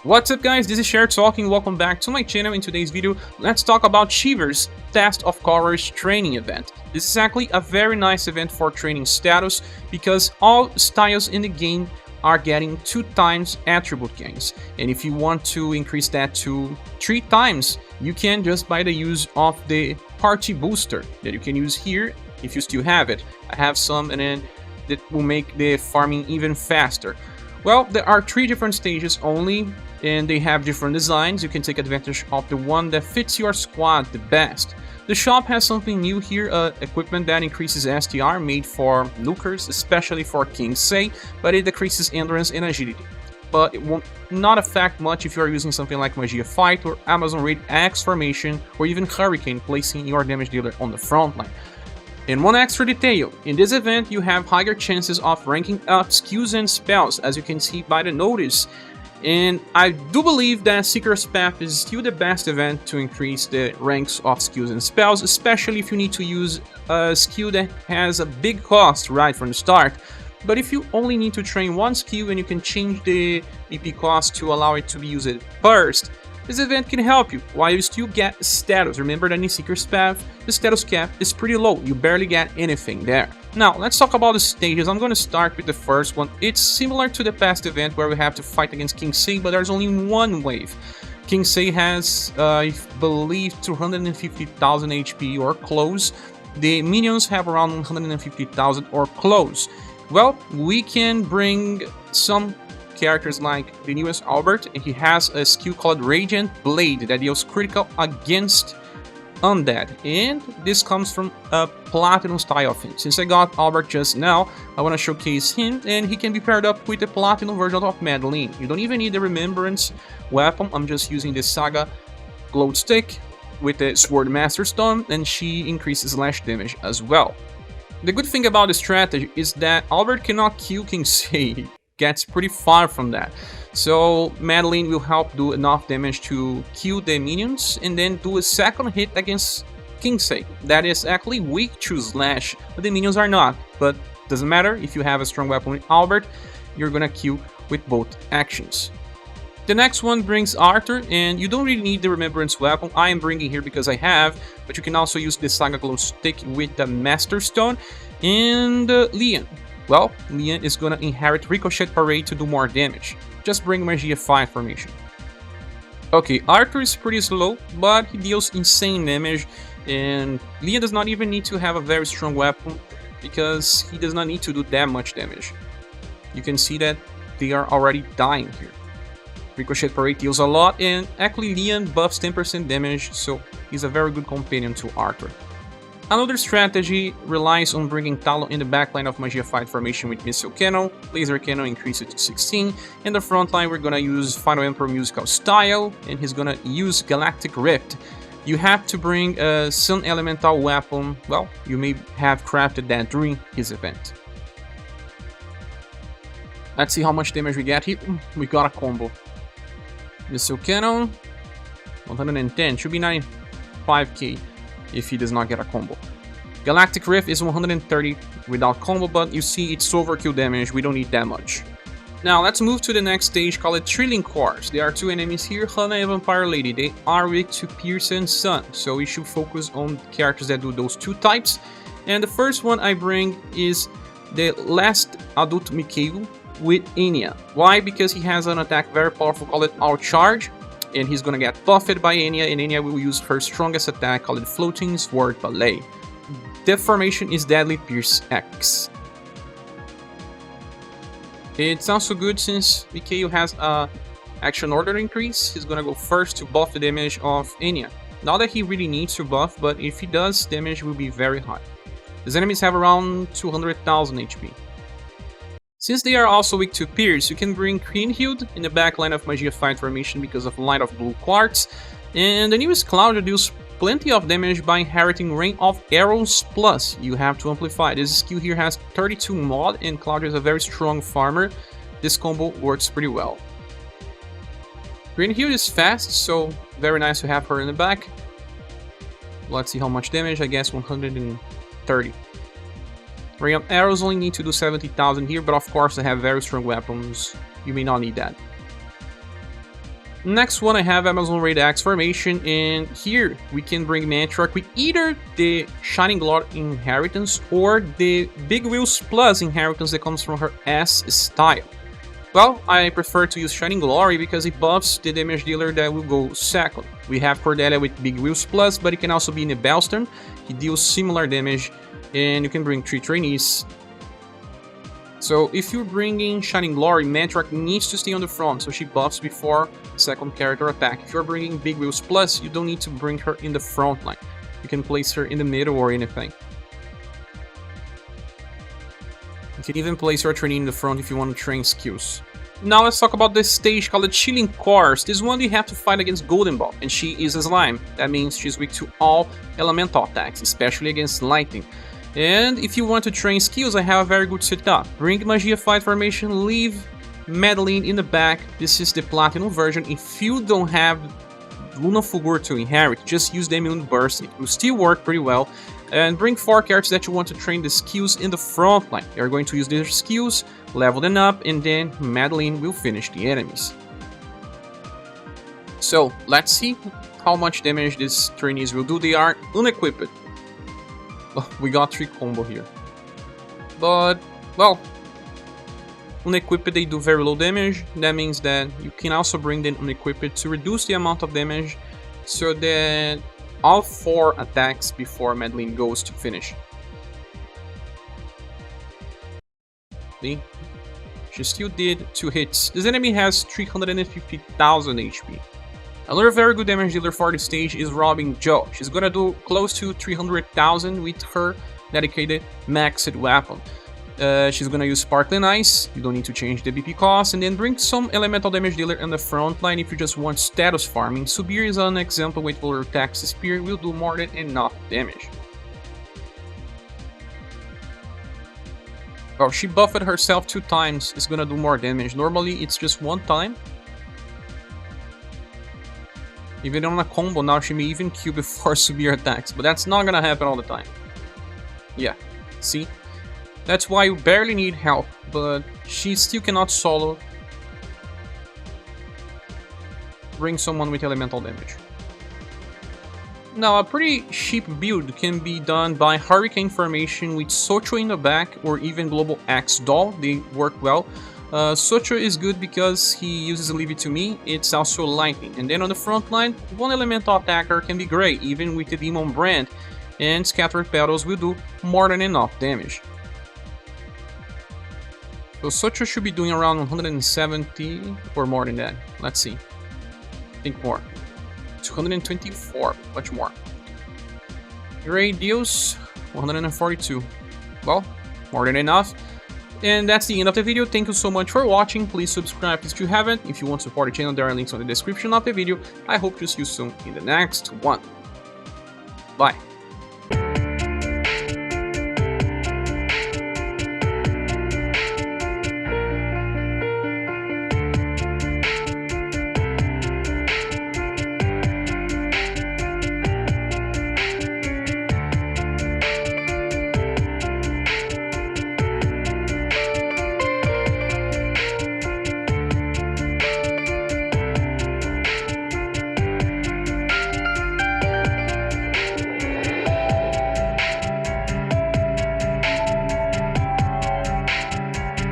What's up guys, this is ScherBR talking, welcome back to my channel. In today's video, let's talk about Shivers Test of Colors training event. This is actually a very nice event for training status because all styles in the game are getting 2 times attribute gains. And if you want to increase that to 3 times, you can just by the use of the party booster that you can use here if you still have it. I have some and then that will make the farming even faster. Well, there are 3 different stages only, and they have different designs. You can take advantage of the one that fits your squad the best. The shop has something new here, equipment that increases STR made for nukers, especially for King Sei, but it decreases endurance and agility. But it won't not affect much if you are using something like Magia Fight or Amazon Raid X Formation or even Hurricane, placing your damage dealer on the front line. And one extra detail, in this event you have higher chances of ranking up skills and spells, as you can see by the notice. And I do believe that Seeker's Path is still the best event to increase the ranks of skills and spells, especially if you need to use a skill that has a big cost right from the start. But if you only need to train one skill and you can change the BP cost to allow it to be used first, this event can help you while you still get status. Remember that in Seeker's Path, the status cap is pretty low, you barely get anything there. Now, let's talk about the stages. I'm going to start with the first one. It's similar to the past event where we have to fight against King Sei, but there's only one wave. King Sei has, I believe, 250,000 HP or close. The minions have around 150,000 or close. Well, we can bring some characters like the newest Albert, and he has a skill called Radiant Blade that deals critical against undead, and this comes from a platinum style of him. Since I got Albert just now, I want to showcase him, and he can be paired up with the platinum version of Madeleine. You don't even need the remembrance weapon. I'm just using the SaGa glowed stick with the sword master stone, and she increases slash damage as well. The good thing about the strategy is that Albert cannot kill King Sei. Gets pretty far from that, so Madeleine will help do enough damage to kill the minions and then do a second hit against King Sei. That is actually weak to slash, but the minions are not. But doesn't matter, if you have a strong weapon with Albert, you're gonna kill with both actions. The next one brings Arthur, and you don't really need the remembrance weapon. I am bringing here because I have, but you can also use the SaGa glow stick with the master stone. And Leon. Well, Leon is gonna inherit Ricochet Parade to do more damage. Just bring Magia Fight formation. Okay, Arthur is pretty slow, but he deals insane damage, and Leon does not even need to have a very strong weapon because he does not need to do that much damage. You can see that they are already dying here. Ricochet Parade deals a lot, and actually Leon buffs 10% damage, so he's a very good companion to Arthur. Another strategy relies on bringing Talon in the backline of Magia Fight formation with Missile Cannon, Laser Cannon increase it to 16, and the front line we're gonna use Final Emperor musical style, and he's gonna use Galactic Rift. You have to bring a Sun Elemental weapon. Well, you may have crafted that during his event. Let's see how much damage we get here. We got a combo. Missile Cannon, 110, should be 95k. If he does not get a combo. Galactic Rift is 130 without combo, but you see it's overkill damage, we don't need that much. Now let's move to the next stage, called Trilling Cores. There are 2 enemies here, Hana and Vampire Lady. They are weak to Pierce and Sun, so we should focus on characters that do those 2 types. And the first one I bring is the last adult Mikhail with Anya. Why? Because he has an attack very powerful called Outcharge. And he's gonna get buffed by Anya, and Anya will use her strongest attack called Floating Sword Ballet. The formation is Deadly Pierce X. It's also good since Mikhail has a action order increase. He's gonna go first to buff the damage of Anya. Not that he really needs to buff, but if he does, damage will be very high. His enemies have around 200,000 HP. Since they are also weak to Pierce, you can bring Kriemhield in the backline of Magia Fight formation because of Light of Blue Quartz, and the newest Claudia deals plenty of damage by inheriting Rain of Arrows Plus. You have to amplify. This skill here has 32 mod, and Claudia is a very strong farmer. This combo works pretty well. Kriemhield is fast, so very nice to have her in the back. Let's see how much damage, I guess 130. Rain of Arrows only need to do 70,000 here, but of course they have very strong weapons. You may not need that. Next one, I have Amazon Raid Axe formation, and here we can bring Matriarch with either the Shining Glory inheritance or the Big Wheels Plus inheritance that comes from her S style. Well, I prefer to use Shining Glory because it buffs the damage dealer that will go second. We have Cordelia with Big Wheels Plus, but it can also be Nebelstern. He deals similar damage, and you can bring 3 Trainees. So if you're bringing Shining Glory, Matriarch needs to stay on the front, so she buffs before second character attack. If you're bringing Big Wheels Plus, you don't need to bring her in the front line. You can place her in the middle or anything. You can even place your trainee in the front if you want to train skills. Now let's talk about this stage called the Chilling Course. This one you have to fight against Golden Ball, and she is a slime. That means she's weak to all elemental attacks, especially against lightning. And if you want to train skills, I have a very good setup. Bring Magia Fight formation, leave Madeleine in the back. This is the Platinum version. If you don't have Luna Fulgur to inherit, just use the Immune Burst. It will still work pretty well. And bring 4 characters that you want to train the skills in the front line. They are going to use their skills, level them up, and then Madeleine will finish the enemies. So, let's see how much damage these trainees will do. They are unequipped. Oh, we got 3 combo here. But, well, unequipped they do very low damage. That means that you can also bring them unequipped to reduce the amount of damage so that all 4 attacks before Madeleine goes to finish. See? She still did 2 hits. This enemy has 350,000 HP. Another very good damage dealer for this stage is Robin Jo. She's gonna do close to 300,000 with her dedicated maxed weapon. She's gonna use Sparkling Ice, you don't need to change the BP cost, and then bring some elemental damage dealer in the front line if you just want status farming. Subir is an example with Polar Tax Spear, will do more than enough damage. Oh, she buffed herself 2 times, it's gonna do more damage. Normally it's just 1 time. Even on a combo now, she may even Q before Subir attacks, but that's not gonna happen all the time. Yeah, see? That's why you barely need help, but she still cannot solo bring someone with elemental damage. Now, a pretty cheap build can be done by Hurricane formation with So-cho in the back or even Global Axe Doll. They work well. So-cho is good because he uses Leave It To Me, it's also lightning. And then on the front line, 1 elemental attacker can be great, even with the Demon Brand, and Scattered Petals will do more than enough damage. So So-cho should be doing around 170 or more than that. Let's see. I think more. 224, much more. Great deals, 142. Well, more than enough. And that's the end of the video. Thank you so much for watching. Please subscribe if you haven't. If you want to support the channel, there are links on the description of the video. I hope to see you soon in the next one. Bye.